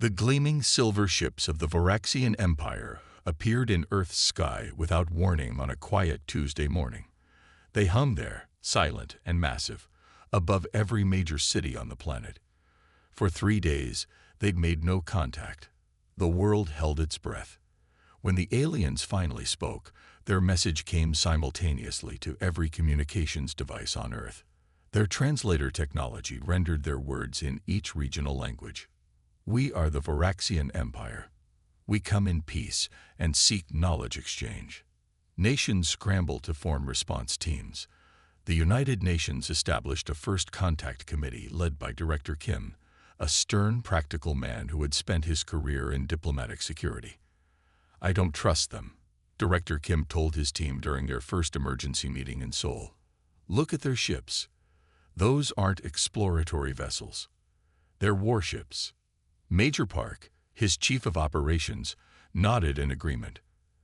The gleaming silver ships of the Varaxian Empire appeared in Earth's sky without warning on a quiet Tuesday morning. They hung there, silent and massive, above every major city on the planet. For 3 days, they'd made no contact. The world held its breath. When the aliens finally spoke, their message came simultaneously to every communications device on Earth. Their translator technology rendered their words in each regional language. We are the Varaxian Empire. We come in peace and seek knowledge exchange. Nations scrambled to form response teams. The United Nations established a first contact committee led by Director Kim, a stern, practical man who had spent his career in diplomatic security. "I don't trust them," Director Kim told his team during their first emergency meeting in Seoul. "Look at their ships. Those aren't exploratory vessels. They're warships." Major Park, his chief of operations, nodded in agreement.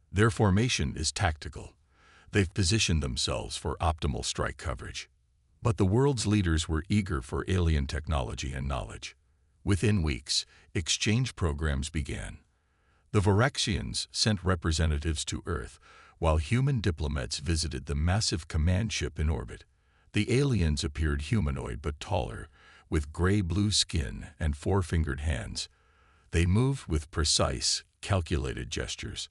Their formation is tactical. They've positioned themselves for optimal strike coverage. But the world's leaders were eager for alien technology and knowledge. Within weeks, exchange programs began. The Varaxians sent representatives to Earth, while human diplomats visited the massive command ship in orbit. The aliens appeared humanoid but taller, with gray-blue skin and four-fingered hands. They moved with precise, calculated gestures.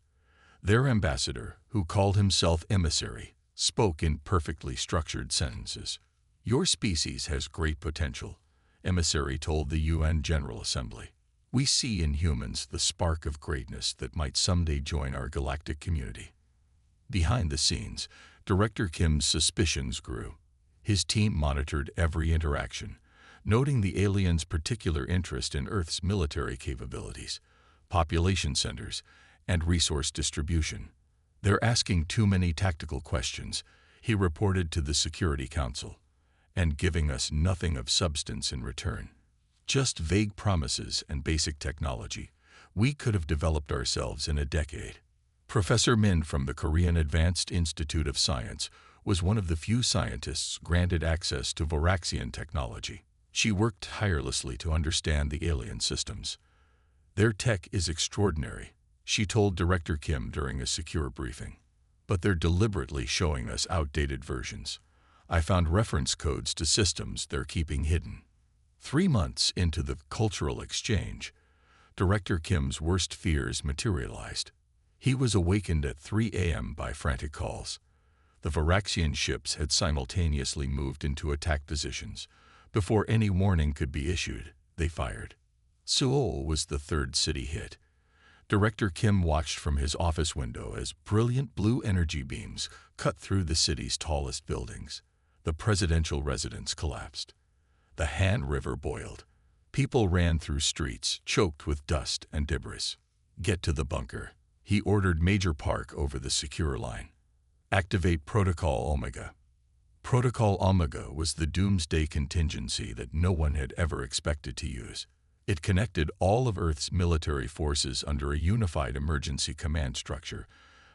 Their ambassador, who called himself Emissary, spoke in perfectly structured sentences. "Your species has great potential," Emissary told the UN General Assembly. "We see in humans the spark of greatness that might someday join our galactic community." Behind the scenes, Director Kim's suspicions grew. His team monitored every interaction, noting the aliens' particular interest in Earth's military capabilities, population centers, and resource distribution. "They're asking too many tactical questions," he reported to the Security Council, "and giving us nothing of substance in return. Just vague promises and basic technology. We could have developed ourselves in a decade." Professor Min from the Korean Advanced Institute of Science was one of the few scientists granted access to Varaxian technology. She worked tirelessly to understand the alien systems. "Their tech is extraordinary," she told Director Kim during a secure briefing. "But they're deliberately showing us outdated versions. I found reference codes to systems they're keeping hidden." 3 months into the cultural exchange, Director Kim's worst fears materialized. He was awakened at 3 a.m. by frantic calls. The Varaxian ships had simultaneously moved into attack positions. Before any warning could be issued, they fired. Seoul was the third city hit. Director Kim watched from his office window as brilliant blue energy beams cut through the city's tallest buildings. The presidential residence collapsed. The Han River boiled. People ran through streets choked with dust and debris. "Get to the bunker," he ordered Major Park over the secure line. "Activate Protocol Omega." Protocol Omega was the doomsday contingency that no one had ever expected to use. It connected all of Earth's military forces under a unified emergency command structure,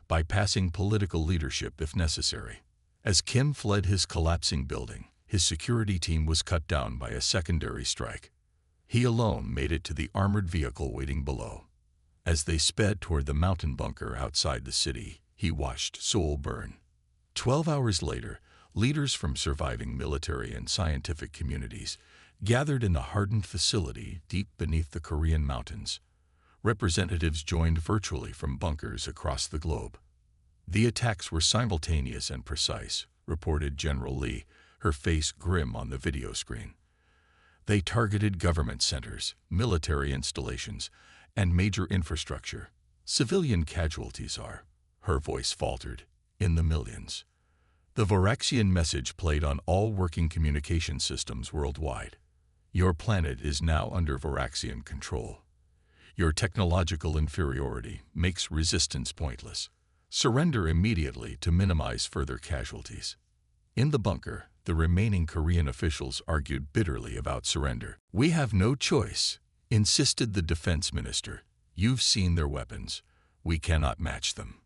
bypassing political leadership if necessary. As Kim fled his collapsing building, his security team was cut down by a secondary strike. He alone made it to the armored vehicle waiting below. As they sped toward the mountain bunker outside the city, he watched Seoul burn. 12 hours later, leaders from surviving military and scientific communities gathered in the hardened facility deep beneath the Korean mountains. Representatives joined virtually from bunkers across the globe. "The attacks were simultaneous and precise," reported General Lee, her face grim on the video screen. "They targeted government centers, military installations, and major infrastructure. Civilian casualties are," her voice faltered, "in the millions." The Varaxian message played on all working communication systems worldwide. "Your planet is now under Varaxian control. Your technological inferiority makes resistance pointless. Surrender immediately to minimize further casualties." In the bunker, the remaining Korean officials argued bitterly about surrender. "We have no choice," insisted the defense minister. "You've seen their weapons. We cannot match them."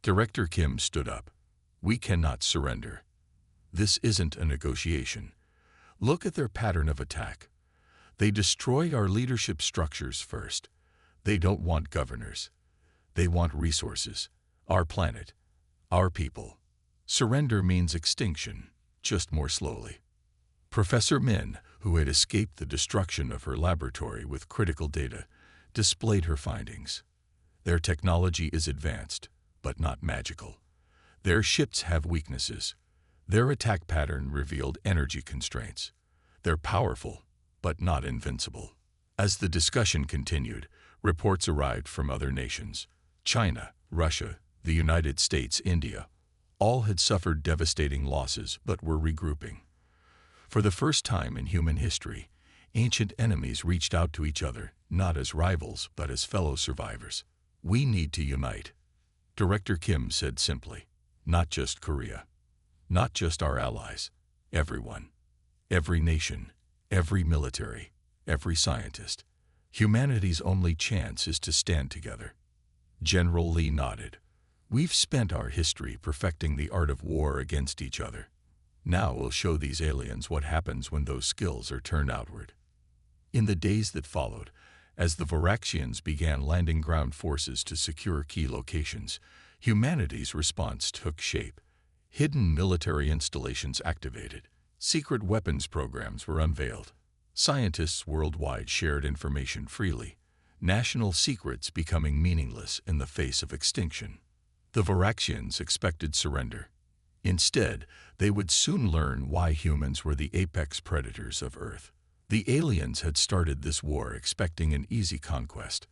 Director Kim stood up. "We cannot surrender. This isn't a negotiation. Look at their pattern of attack. They destroy our leadership structures first. They don't want governors. They want resources, our planet, our people. Surrender means extinction, just more slowly. Professor Min, who had escaped the destruction of her laboratory with critical data, displayed her findings. Their technology is advanced, but not magical. Their ships have weaknesses. Their attack pattern revealed energy constraints. They're powerful, but not invincible. As the discussion continued, reports arrived from other nations. China, Russia, the United States, India. All had suffered devastating losses but were regrouping. For the first time in human history, ancient enemies reached out to each other, not as rivals but as fellow survivors. We need to unite, Director Kim said simply. Not just Korea. Not just our allies. Everyone. Every nation. Every military. Every scientist. Humanity's only chance is to stand together. General Lee nodded. We've spent our history perfecting the art of war against each other. Now we'll show these aliens what happens when those skills are turned outward. In the days that followed, as the Voraxians began landing ground forces to secure key locations, humanity's response took shape. Hidden military installations activated. Secret weapons programs were unveiled. Scientists worldwide shared information freely, national secrets becoming meaningless in the face of extinction. The Voraxians expected surrender. Instead, they would soon learn why humans were the apex predators of Earth. The aliens had started this war expecting an easy conquest.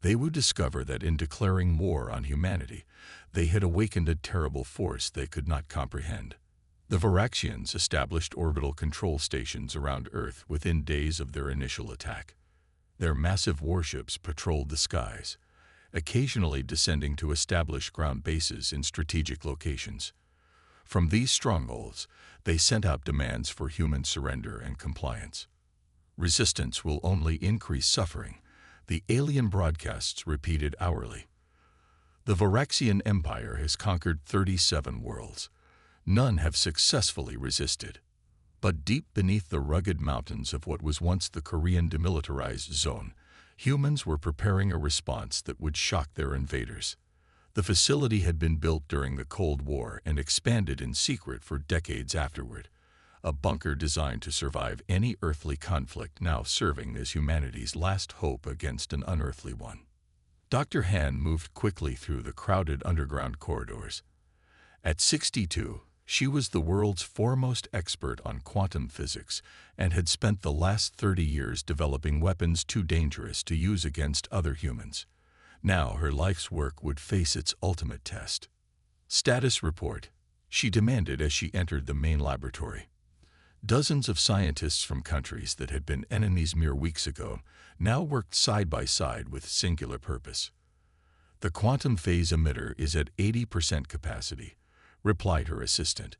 They would discover that in declaring war on humanity, they had awakened a terrible force they could not comprehend. The Voraxians established orbital control stations around Earth within days of their initial attack. Their massive warships patrolled the skies, occasionally descending to establish ground bases in strategic locations. From these strongholds, they sent out demands for human surrender and compliance. Resistance will only increase suffering, the alien broadcasts repeated hourly. The Voraxian Empire has conquered 37 worlds. None have successfully resisted. But deep beneath the rugged mountains of what was once the Korean demilitarized zone, humans were preparing a response that would shock their invaders. The facility had been built during the Cold War and expanded in secret for decades afterward. A bunker designed to survive any earthly conflict, now serving as humanity's last hope against an unearthly one. Dr. Han moved quickly through the crowded underground corridors. At 62, she was the world's foremost expert on quantum physics and had spent the last 30 years developing weapons too dangerous to use against other humans. Now her life's work would face its ultimate test. Status report, she demanded as she entered the main laboratory. Dozens of scientists from countries that had been enemies mere weeks ago now worked side by side with singular purpose. The quantum phase emitter is at 80% capacity, replied her assistant.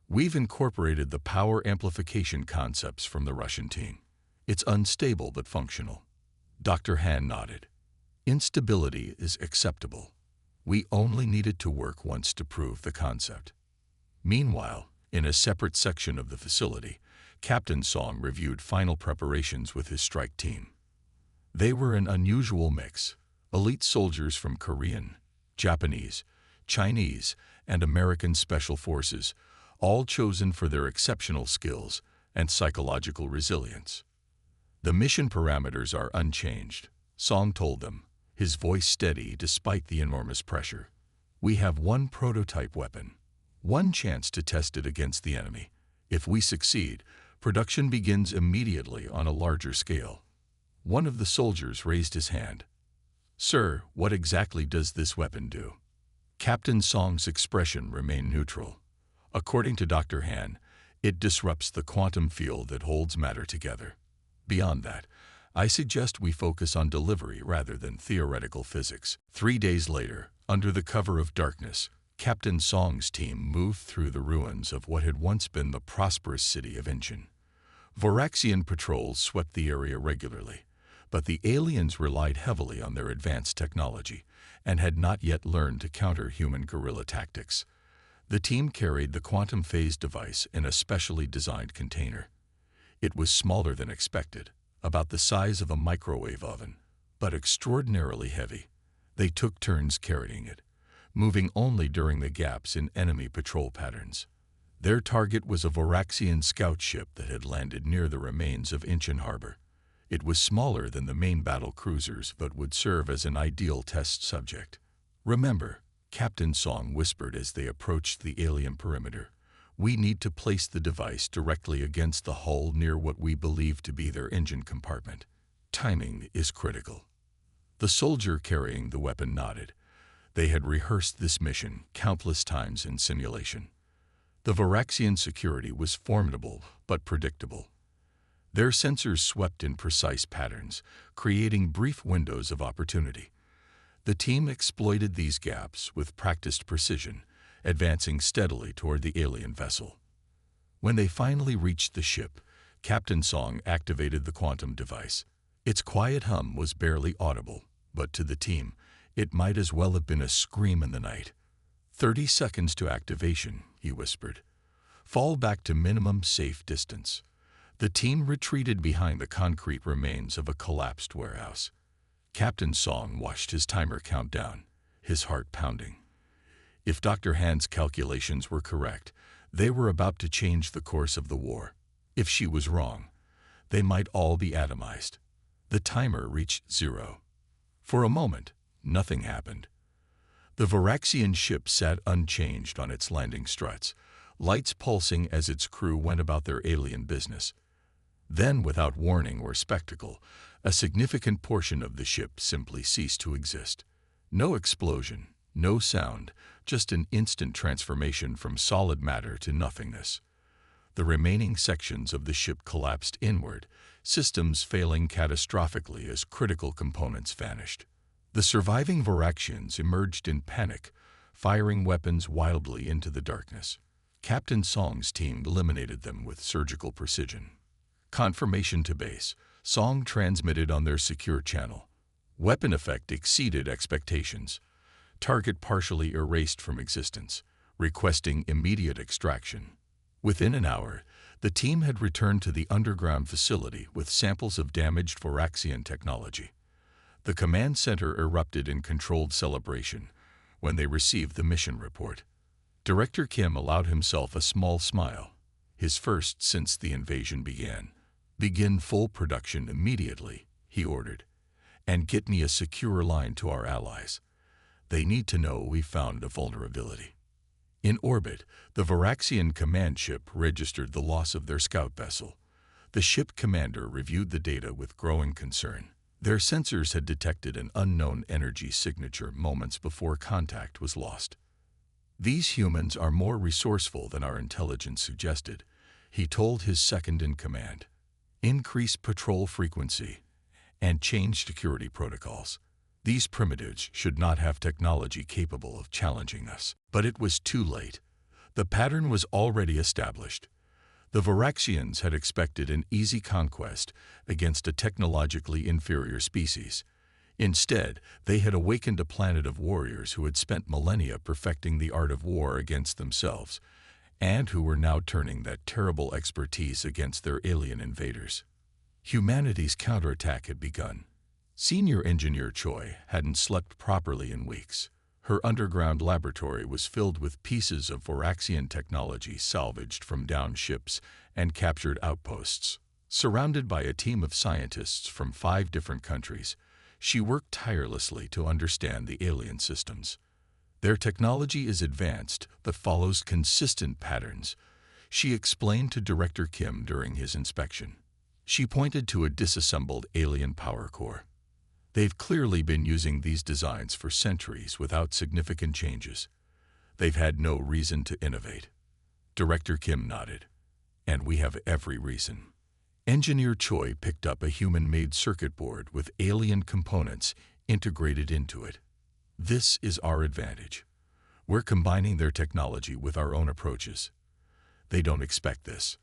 We've incorporated the power amplification concepts from the Russian team. It's unstable but functional. Dr. Han nodded. Instability is acceptable. We only needed to work once to prove the concept. Meanwhile, in a separate section of the facility, Captain Song reviewed final preparations with his strike team. They were an unusual mix, elite soldiers from Korean, Japanese, Chinese, and American special forces, all chosen for their exceptional skills and psychological resilience. The mission parameters are unchanged, Song told them, his voice steady despite the enormous pressure. We have one prototype weapon, one chance to test it against the enemy. If we succeed, production begins immediately on a larger scale. One of the soldiers raised his hand. Sir, what exactly does this weapon do? Captain Song's expression remained neutral. According to Dr. Han, it disrupts the quantum field that holds matter together. Beyond that, I suggest we focus on delivery rather than theoretical physics. 3 days later, under the cover of darkness, Captain Song's team moved through the ruins of what had once been the prosperous city of Incheon. Voraxian patrols swept the area regularly, but the aliens relied heavily on their advanced technology and had not yet learned to counter human guerrilla tactics. The team carried the quantum phase device in a specially designed container. It was smaller than expected, about the size of a microwave oven, but extraordinarily heavy. They took turns carrying it, moving only during the gaps in enemy patrol patterns. Their target was a Voraxian scout ship that had landed near the remains of Incheon Harbor. It was smaller than the main battle cruisers but would serve as an ideal test subject. "Remember," Captain Song whispered as they approached the alien perimeter, "we need to place the device directly against the hull near what we believe to be their engine compartment. Timing is critical." The soldier carrying the weapon nodded. They had rehearsed this mission countless times in simulation. The Voraxian security was formidable but predictable. Their sensors swept in precise patterns, creating brief windows of opportunity. The team exploited these gaps with practiced precision, advancing steadily toward the alien vessel. When they finally reached the ship, Captain Song activated the quantum device. Its quiet hum was barely audible, but to the team, it might as well have been a scream in the night. 30 seconds to activation, he whispered. Fall back to minimum safe distance. The team retreated behind the concrete remains of a collapsed warehouse. Captain Song watched his timer count down, his heart pounding. If Dr. Han's calculations were correct, they were about to change the course of the war. If she was wrong, they might all be atomized. The timer reached 0. For a moment, nothing happened. The Voraxian ship sat unchanged on its landing struts, lights pulsing as its crew went about their alien business. Then, without warning or spectacle, a significant portion of the ship simply ceased to exist. No explosion, no sound, just an instant transformation from solid matter to nothingness. The remaining sections of the ship collapsed inward, systems failing catastrophically as critical components vanished. The surviving Voraxians emerged in panic, firing weapons wildly into the darkness. Captain Song's team eliminated them with surgical precision. Confirmation to base. Song transmitted on their secure channel. Weapon effect exceeded expectations. Target partially erased from existence, requesting immediate extraction. Within an hour, the team had returned to the underground facility with samples of damaged Voraxian technology. The command center erupted in controlled celebration when they received the mission report. Director Kim allowed himself a small smile, his first since the invasion began. "Begin full production immediately," he ordered, "and get me a secure line to our allies. They need to know we found a vulnerability." In orbit, the Voraxian command ship registered the loss of their scout vessel. The ship commander reviewed the data with growing concern. Their sensors had detected an unknown energy signature moments before contact was lost. "These humans are more resourceful than our intelligence suggested," he told his second-in-command. "Increase patrol frequency and change security protocols. These primitives should not have technology capable of challenging us." But it was too late. The pattern was already established. The Voraxians had expected an easy conquest against a technologically inferior species. Instead, they had awakened a planet of warriors who had spent millennia perfecting the art of war against themselves, and who were now turning that terrible expertise against their alien invaders. Humanity's counterattack had begun. Senior Engineer Choi hadn't slept properly in weeks. Her underground laboratory was filled with pieces of Voraxian technology salvaged from downed ships and captured outposts. Surrounded by a team of scientists from 5 different countries, she worked tirelessly to understand the alien systems. "Their technology is advanced but follows consistent patterns," she explained to Director Kim during his inspection. She pointed to a disassembled alien power core. "They've clearly been using these designs for centuries without significant changes. They've had no reason to innovate." Director Kim nodded. "And we have every reason." Engineer Choi picked up a human-made circuit board with alien components integrated into it. "This is our advantage. We're combining their technology with our own approaches. They don't expect this.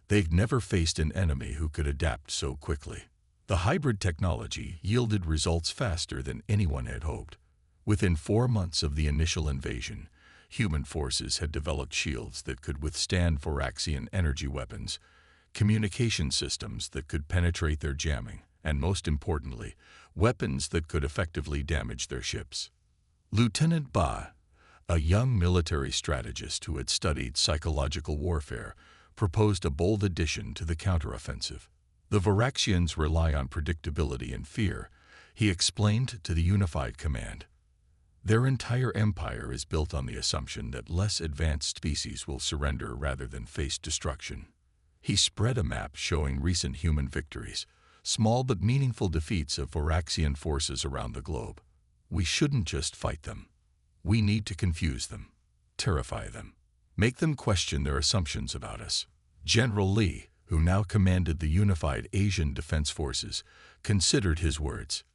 They've never faced an enemy who could adapt so quickly." The hybrid technology yielded results faster than anyone had hoped. Within 4 months of the initial invasion, human forces had developed shields that could withstand Voraxian energy weapons, communication systems that could penetrate their jamming, and most importantly, weapons that could effectively damage their ships. Lieutenant Ba, a young military strategist who had studied psychological warfare, proposed a bold addition to the counteroffensive. The Varaxians rely on predictability and fear, he explained to the Unified Command. Their entire empire is built on the assumption that less advanced species will surrender rather than face destruction. He spread a map showing recent human victories, small but meaningful defeats of Varaxian forces around the globe. We shouldn't just fight them. We need to confuse them, terrify them, make them question their assumptions about us. General Li, who now commanded the Unified Asian Defense Forces, considered his words.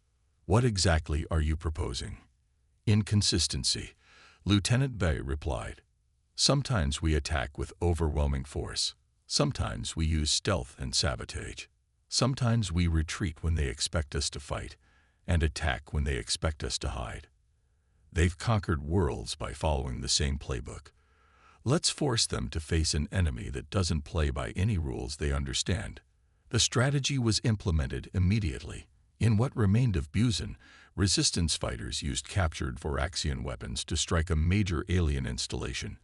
What exactly are you proposing? Inconsistency, Lieutenant Bei replied. Sometimes we attack with overwhelming force. Sometimes we use stealth and sabotage. Sometimes we retreat when they expect us to fight, and attack when they expect us to hide. They've conquered worlds by following the same playbook. Let's force them to face an enemy that doesn't play by any rules they understand. The strategy was implemented immediately. In what remained of Busan, resistance fighters used captured Varaxian weapons to strike a major alien installation,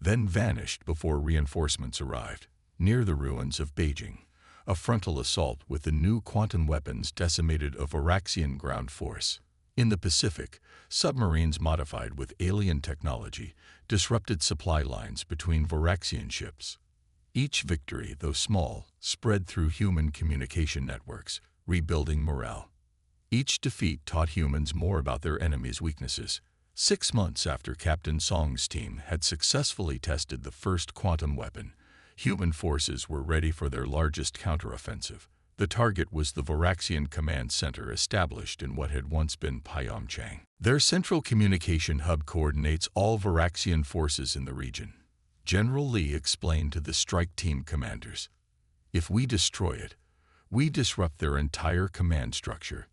then vanished before reinforcements arrived. Near the ruins of Beijing, a frontal assault with the new quantum weapons decimated a Varaxian ground force. In the Pacific, submarines modified with alien technology disrupted supply lines between Varaxian ships. Each victory, though small, spread through human communication networks, rebuilding morale. Each defeat taught humans more about their enemies' weaknesses. 6 months after Captain Song's team had successfully tested the first quantum weapon, human forces were ready for their largest counteroffensive. The target was the Varaxian Command Center established in what had once been Pyeongchang. Their central communication hub coordinates all Varaxian forces in the region. General Li explained to the strike team commanders, "If we destroy it, we disrupt their entire command structure."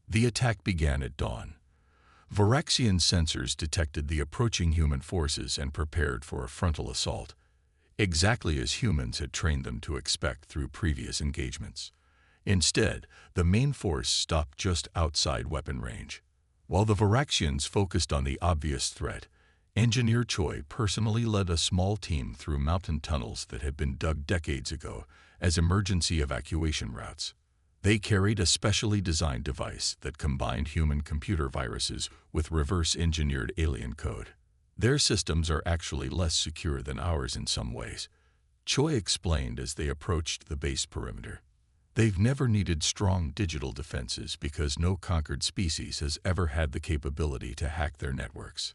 The attack began at dawn. Varaxian sensors detected the approaching human forces and prepared for a frontal assault, exactly as humans had trained them to expect through previous engagements. Instead, the main force stopped just outside weapon range. While the Varaxians focused on the obvious threat, Engineer Choi personally led a small team through mountain tunnels that had been dug decades ago as emergency evacuation routes. They carried a specially designed device that combined human computer viruses with reverse-engineered alien code. Their systems are actually less secure than ours in some ways, Choi explained as they approached the base perimeter. They've never needed strong digital defenses because no conquered species has ever had the capability to hack their networks.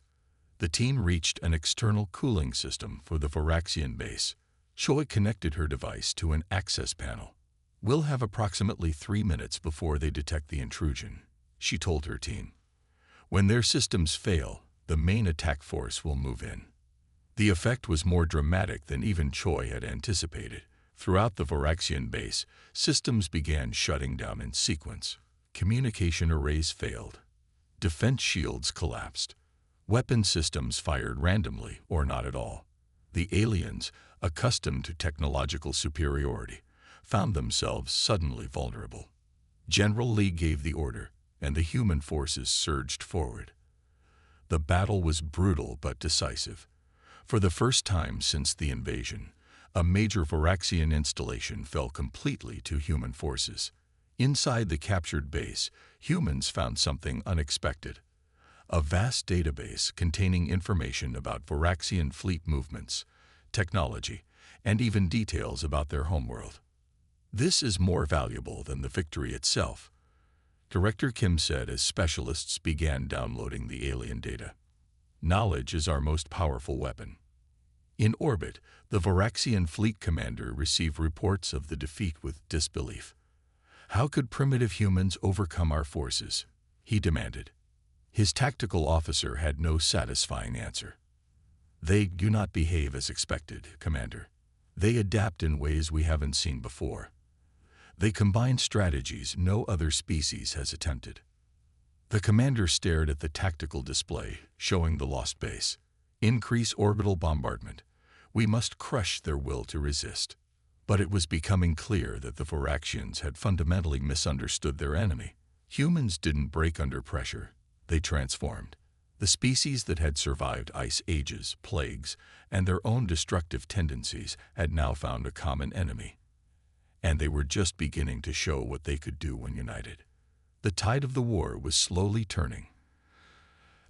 The team reached an external cooling system for the Varaxian base. Choi connected her device to an access panel. "We'll have approximately 3 minutes before they detect the intrusion," she told her team. "When their systems fail, the main attack force will move in." The effect was more dramatic than even Choi had anticipated. Throughout the Varaxian base, systems began shutting down in sequence. Communication arrays failed. Defense shields collapsed. Weapon systems fired randomly or not at all. The aliens, accustomed to technological superiority, found themselves suddenly vulnerable. General Li gave the order, and the human forces surged forward. The battle was brutal but decisive. For the first time since the invasion, a major Varaxian installation fell completely to human forces. Inside the captured base, humans found something unexpected. A vast database containing information about Varaxian fleet movements, technology, and even details about their homeworld. "This is more valuable than the victory itself," Director Kim said as specialists began downloading the alien data. "Knowledge is our most powerful weapon." In orbit, the Varaxian fleet commander received reports of the defeat with disbelief. "How could primitive humans overcome our forces?" he demanded. His tactical officer had no satisfying answer. "They do not behave as expected, Commander. They adapt in ways we haven't seen before. They combine strategies no other species has attempted." The commander stared at the tactical display, showing the lost base. "Increase orbital bombardment. We must crush their will to resist." But it was becoming clear that the Voraxians had fundamentally misunderstood their enemy. Humans didn't break under pressure, they transformed. The species that had survived ice ages, plagues, and their own destructive tendencies had now found a common enemy. And they were just beginning to show what they could do when united. The tide of the war was slowly turning.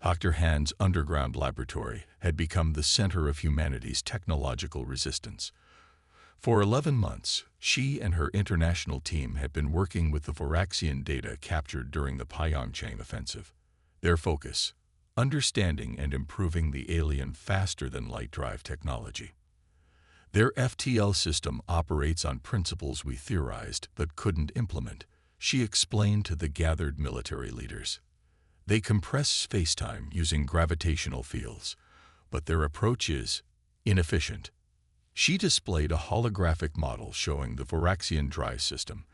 Dr. Hand's underground laboratory had become the center of humanity's technological resistance. For 11 months, she and her international team had been working with the Voraxian data captured during the Pyeongchang offensive. Their focus: understanding and improving the alien faster-than-light drive technology. Their FTL system operates on principles we theorized but couldn't implement, she explained to the gathered military leaders. They compress space-time using gravitational fields, but their approach is inefficient. She displayed a holographic model showing the Voraxian drive system,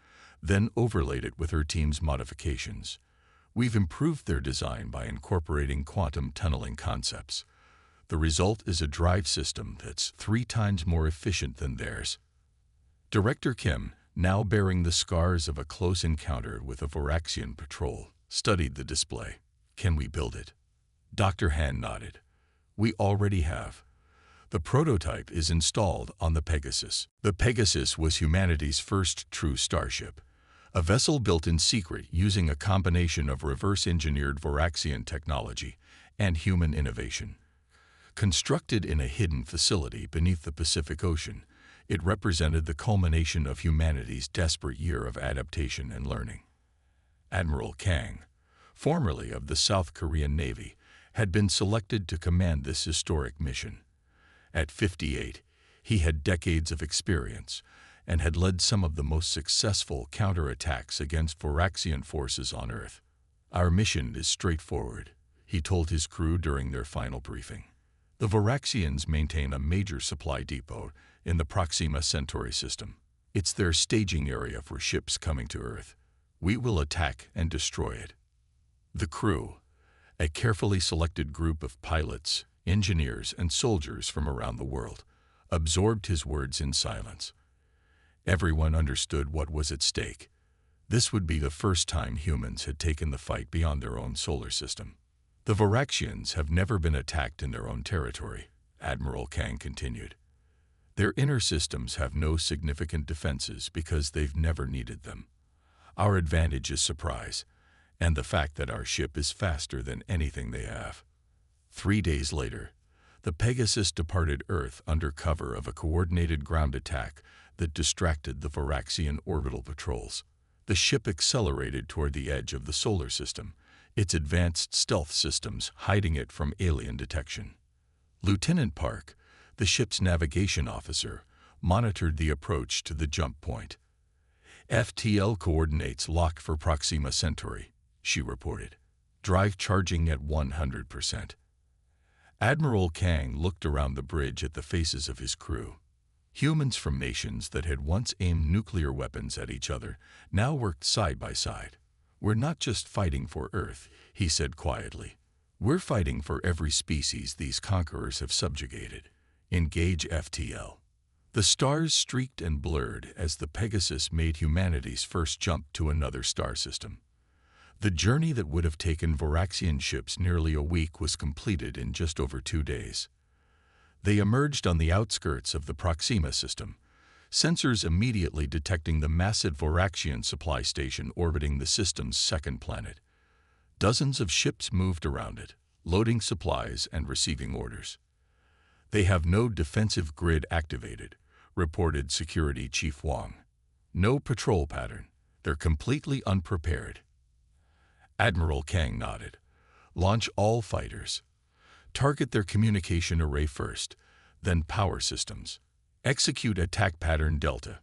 then overlaid it with her team's modifications. We've improved their design by incorporating quantum tunneling concepts. The result is a drive system that's 3 times more efficient than theirs. Director Kim, now bearing the scars of a close encounter with a Voraxian patrol, studied the display. Can we build it? Dr. Han nodded. We already have. The prototype is installed on the Pegasus. The Pegasus was humanity's first true starship, a vessel built in secret using a combination of reverse-engineered Voraxian technology and human innovation. Constructed in a hidden facility beneath the Pacific Ocean, it represented the culmination of humanity's desperate year of adaptation and learning. Admiral Kang, formerly of the South Korean Navy, had been selected to command this historic mission. At 58, he had decades of experience and had led some of the most successful counterattacks against Voraxian forces on Earth. Our mission is straightforward, he told his crew during their final briefing. The Voraxians maintain a major supply depot in the Proxima Centauri system. It's their staging area for ships coming to Earth. We will attack and destroy it. The crew, a carefully selected group of pilots, engineers, and soldiers from around the world, absorbed his words in silence. Everyone understood what was at stake. This would be the first time humans had taken the fight beyond their own solar system. The Voraxians have never been attacked in their own territory, Admiral Kang continued. Their inner systems have no significant defenses because they've never needed them. Our advantage is surprise, and the fact that our ship is faster than anything they have. 3 days later, the Pegasus departed Earth under cover of a coordinated ground attack that distracted the Voraxian orbital patrols. The ship accelerated toward the edge of the solar system, its advanced stealth systems hiding it from alien detection. Lieutenant Park, the ship's navigation officer, monitored the approach to the jump point. FTL coordinates locked for Proxima Centauri, she reported. Drive charging at 100%. Admiral Kang looked around the bridge at the faces of his crew. Humans from nations that had once aimed nuclear weapons at each other now worked side by side. We're not just fighting for Earth, he said quietly. We're fighting for every species these conquerors have subjugated. Engage FTL. The stars streaked and blurred as the Pegasus made humanity's first jump to another star system. The journey that would have taken Voraxian ships nearly a week was completed in just over 2 days. They emerged on the outskirts of the Proxima system, sensors immediately detecting the massive Voraxian supply station orbiting the system's second planet. Dozens of ships moved around it, loading supplies and receiving orders. They have no defensive grid activated, reported Security Chief Wang. No patrol pattern. They're completely unprepared. Admiral Kang nodded. Launch all fighters. Target their communication array first, then power systems. Execute attack pattern Delta.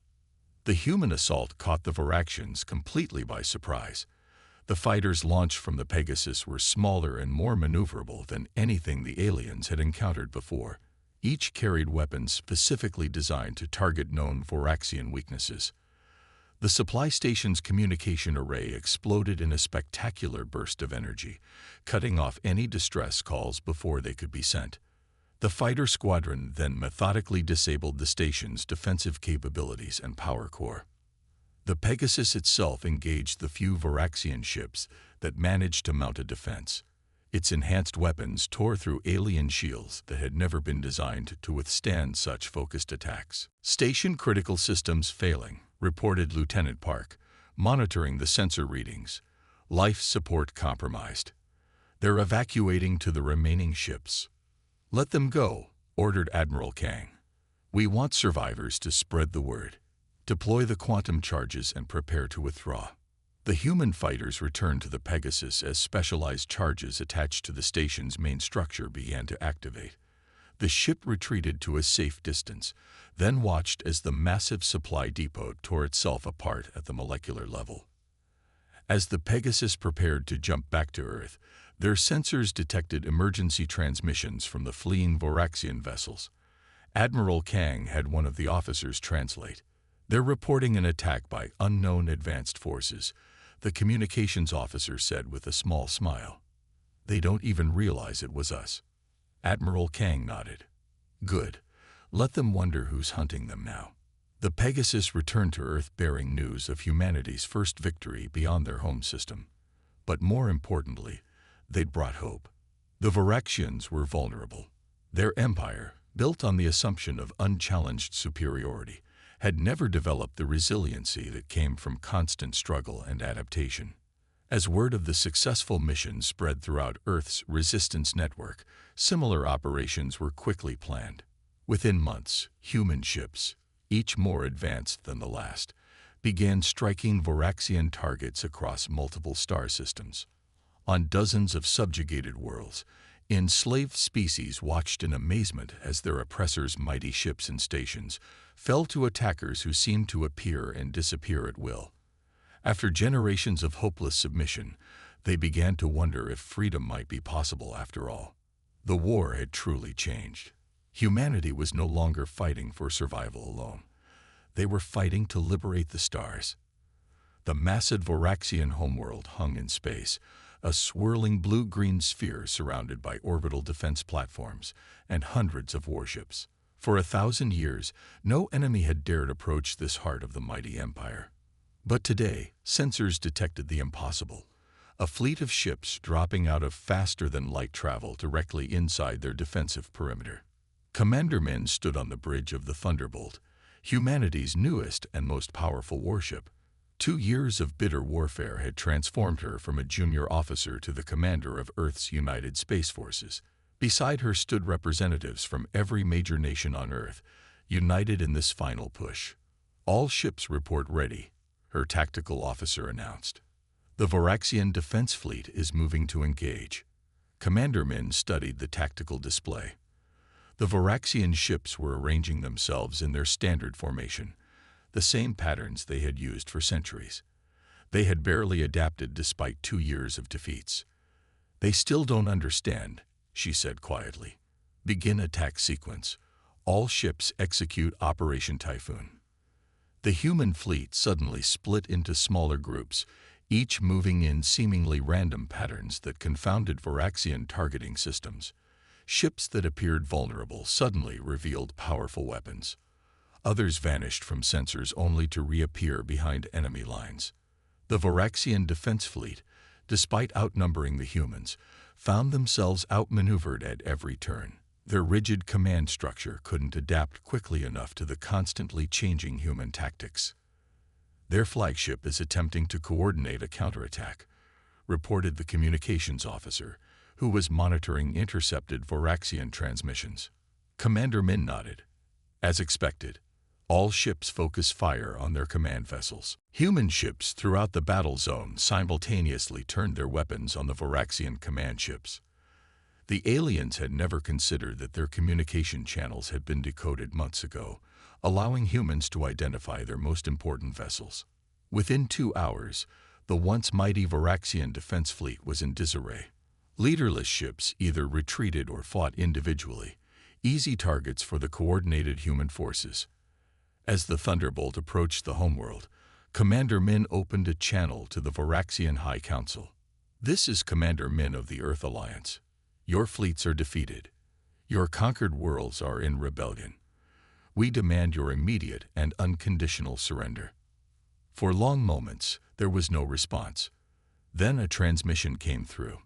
The human assault caught the Voraxians completely by surprise. The fighters launched from the Pegasus were smaller and more maneuverable than anything the aliens had encountered before. Each carried weapons specifically designed to target known Voraxian weaknesses. The supply station's communication array exploded in a spectacular burst of energy, cutting off any distress calls before they could be sent. The fighter squadron then methodically disabled the station's defensive capabilities and power core. The Pegasus itself engaged the few Varaxian ships that managed to mount a defense. Its enhanced weapons tore through alien shields that had never been designed to withstand such focused attacks. "Station critical systems failing," reported Lieutenant Park, monitoring the sensor readings. "Life support compromised. They're evacuating to the remaining ships." "Let them go," ordered Admiral Kang. "We want survivors to spread the word. Deploy the quantum charges and prepare to withdraw." The human fighters returned to the Pegasus as specialized charges attached to the station's main structure began to activate. The ship retreated to a safe distance, then watched as the massive supply depot tore itself apart at the molecular level. As the Pegasus prepared to jump back to Earth, their sensors detected emergency transmissions from the fleeing Varaxian vessels. Admiral Kang had one of the officers translate. "They're reporting an attack by unknown advanced forces," the communications officer said with a small smile. "They don't even realize it was us." Admiral Kang nodded. "Good. Let them wonder who's hunting them now." The Pegasus returned to Earth bearing news of humanity's first victory beyond their home system. But more importantly, they'd brought hope. The Varaxians were vulnerable. Their empire, built on the assumption of unchallenged superiority, had never developed the resiliency that came from constant struggle and adaptation. As word of the successful mission spread throughout Earth's resistance network, similar operations were quickly planned. Within months, human ships, each more advanced than the last, began striking Varaxian targets across multiple star systems. On dozens of subjugated worlds, enslaved species watched in amazement as their oppressors' mighty ships and stations fell to attackers who seemed to appear and disappear at will. After generations of hopeless submission, they began to wonder if freedom might be possible after all. The war had truly changed. Humanity was no longer fighting for survival alone. They were fighting to liberate the stars. The massive Varaxian homeworld hung in space, a swirling blue-green sphere surrounded by orbital defense platforms and hundreds of warships. For 1,000 years, no enemy had dared approach this heart of the mighty empire. But today, sensors detected the impossible. A fleet of ships dropping out of faster-than-light travel directly inside their defensive perimeter. Commander Min stood on the bridge of the Thunderbolt, humanity's newest and most powerful warship. 2 years of bitter warfare had transformed her from a junior officer to the commander of Earth's United Space Forces. Beside her stood representatives from every major nation on Earth, united in this final push. "All ships report ready," her tactical officer announced. "The Varaxian Defense Fleet is moving to engage." Commander Min studied the tactical display. The Varaxian ships were arranging themselves in their standard formation, the same patterns they had used for centuries. They had barely adapted despite 2 years of defeats. "They still don't understand," she said quietly. "Begin attack sequence. All ships execute Operation Typhoon." The human fleet suddenly split into smaller groups, each moving in seemingly random patterns that confounded Varaxian targeting systems. Ships that appeared vulnerable suddenly revealed powerful weapons. Others vanished from sensors only to reappear behind enemy lines. The Varaxian Defense Fleet, despite outnumbering the humans, found themselves outmaneuvered at every turn. Their rigid command structure couldn't adapt quickly enough to the constantly changing human tactics. "Their flagship is attempting to coordinate a counterattack," reported the communications officer, who was monitoring intercepted Varaxian transmissions. Commander Min nodded. "As expected, all ships focus fire on their command vessels." Human ships throughout the battle zone simultaneously turned their weapons on the Varaxian command ships. The aliens had never considered that their communication channels had been decoded months ago, allowing humans to identify their most important vessels. Within 2 hours, the once mighty Varaxian defense fleet was in disarray. Leaderless ships either retreated or fought individually, easy targets for the coordinated human forces. As the Thunderbolt approached the homeworld, Commander Min opened a channel to the Varaxian High Council. "This is Commander Min of the Earth Alliance. Your fleets are defeated. Your conquered worlds are in rebellion. We demand your immediate and unconditional surrender." For long moments, there was no response. Then a transmission came through.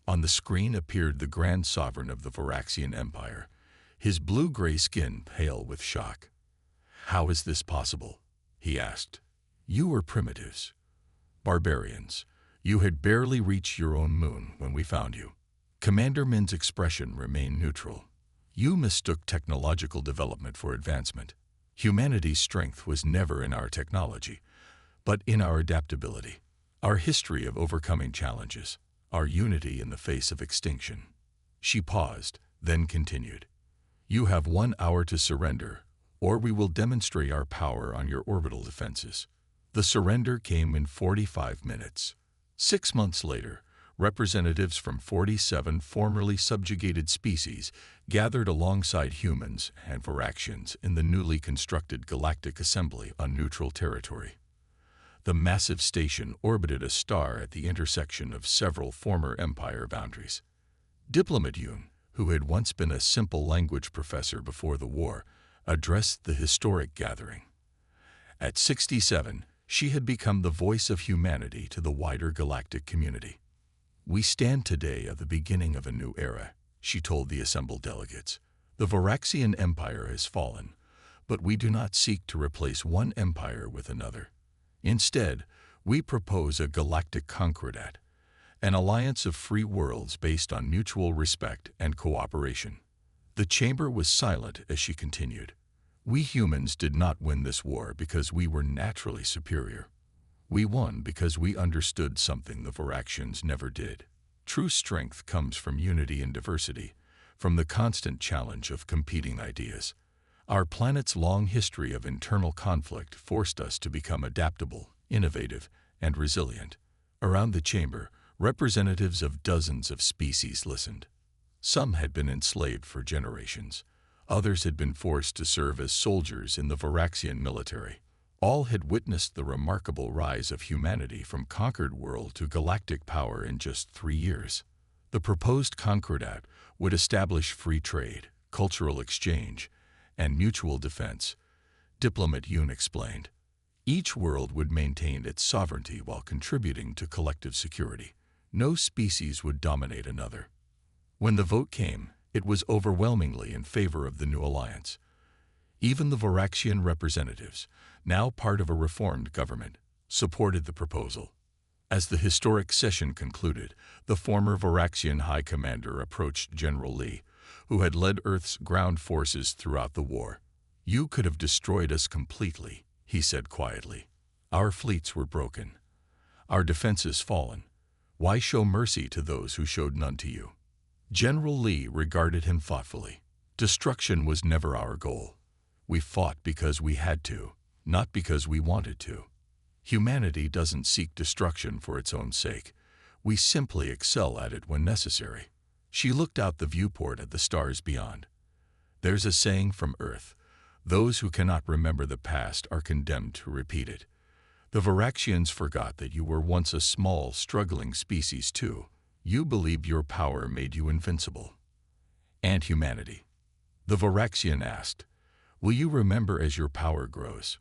On the screen appeared the Grand Sovereign of the Varaxian Empire, his blue-gray skin pale with shock. "How is this possible?" he asked. "You were primitives. Barbarians. You had barely reached your own moon when we found you." Commander Min's expression remained neutral. "You mistook technological development for advancement. Humanity's strength was never in our technology, but in our adaptability, our history of overcoming challenges, our unity in the face of extinction." She paused, then continued. "You have 1 hour to surrender, or we will demonstrate our power on your orbital defenses." The surrender came in 45 minutes. 6 months later, representatives from 47 formerly subjugated species gathered alongside humans and Varaxians in the newly constructed Galactic Assembly on neutral territory. The massive station orbited a star at the intersection of several former Empire boundaries. Diplomat Yoon, who had once been a simple language professor before the war, addressed the historic gathering. At 67, she had become the voice of humanity to the wider galactic community. "We stand today at the beginning of a new era," she told the assembled delegates. "The Varaxian Empire has fallen, but we do not seek to replace one empire with another. Instead, we propose a galactic concordat, an alliance of free worlds based on mutual respect and cooperation." The chamber was silent as she continued. "We humans did not win this war because we were naturally superior. We won because we understood something the Varaxians never did. True strength comes from unity and diversity, from the constant challenge of competing ideas. Our planet's long history of internal conflict forced us to become adaptable, innovative, and resilient." Around the chamber, representatives of dozens of species listened. Some had been enslaved for generations. Others had been forced to serve as soldiers in the Varaxian military. All had witnessed the remarkable rise of humanity from conquered world to galactic power in just 3 years. The proposed concordat would establish free trade, cultural exchange, and mutual defense, Diplomat Yoon explained. Each world would maintain its sovereignty while contributing to collective security. No species would dominate another. When the vote came, it was overwhelmingly in favor of the new alliance. Even the Varaxian representatives, now part of a reformed government, supported the proposal. As the historic session concluded, the former Varaxian High Commander approached General Lee, who had led Earth's ground forces throughout the war. "You could have destroyed us completely," he said quietly. "Our fleets were broken. Our defenses fallen. Why show mercy to those who showed none to you?" General Lee regarded him thoughtfully. "Destruction was never our goal. We fought because we had to, not because we wanted to. Humanity doesn't seek destruction for its own sake. We simply excel at it when necessary." She looked out the viewport at the stars beyond. "There's a saying from Earth: those who cannot remember the past are condemned to repeat it. The Varaxians forgot that you were once a small, struggling species too. You believed your power made you invincible." "And humanity?" the Varaxian asked. "Will you remember as your power grows?"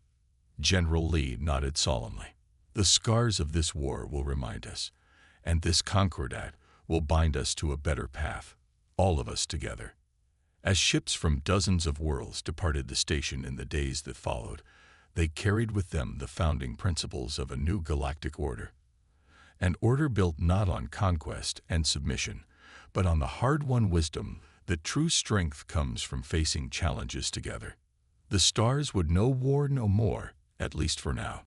General Lee nodded solemnly. "The scars of this war will remind us, and this concordat will bind us to a better path, all of us together." As ships from dozens of worlds departed the station in the days that followed, they carried with them the founding principles of a new galactic order. An order built not on conquest and submission, but on the hard-won wisdom that true strength comes from facing challenges together. The stars would know war no more, at least for now.